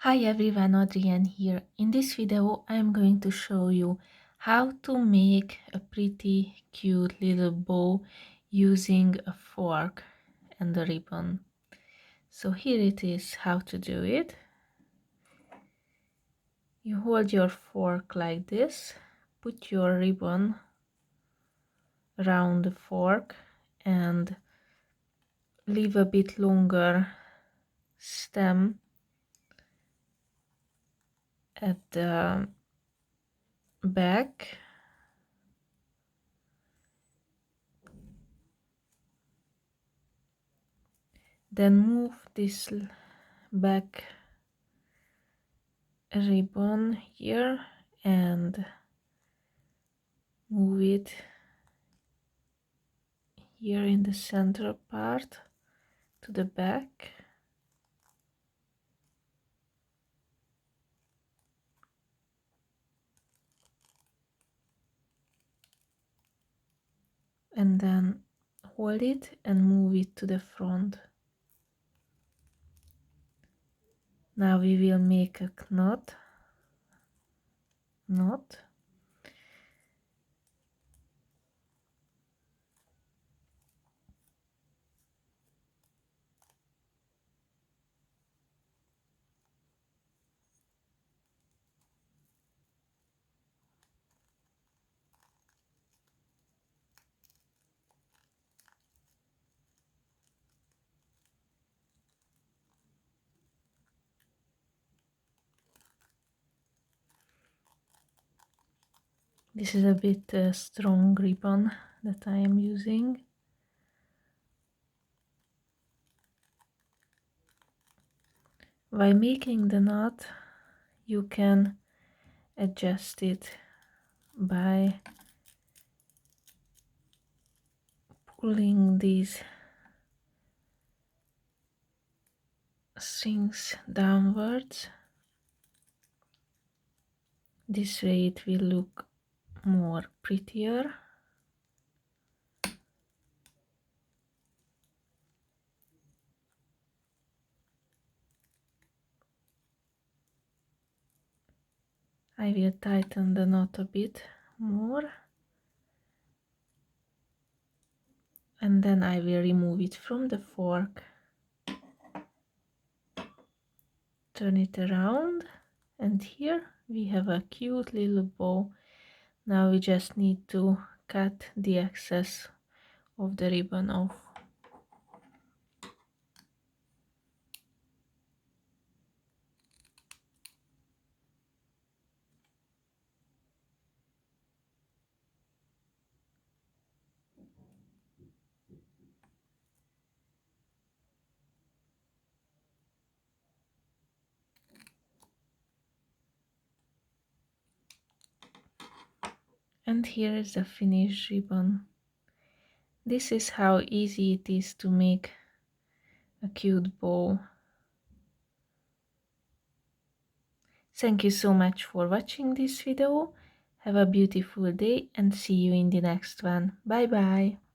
Hi everyone, Adrienne here. In this video I am going to show you how to make a pretty cute little bow using a fork and a ribbon. So here it is how to do it. You hold your fork like this, put your ribbon around the fork and leave a bit longer stem at the back. Then move this back ribbon here and move it here in the center part to the back. And then hold it and move it to the front. Now we will make a knot. This is a bit strong ribbon that I am using. While making the knot, you can adjust it by pulling these strings downwards. This way it will look more prettier. I will tighten the knot a bit more and then I will remove it from the fork, turn it around, and here we have a cute little bow. Now we just need to cut the excess of the ribbon off. And here is the finished ribbon. This is how easy it is to make a cute bow. Thank you so much for watching this video. Have a beautiful day and see you in the next one. Bye bye.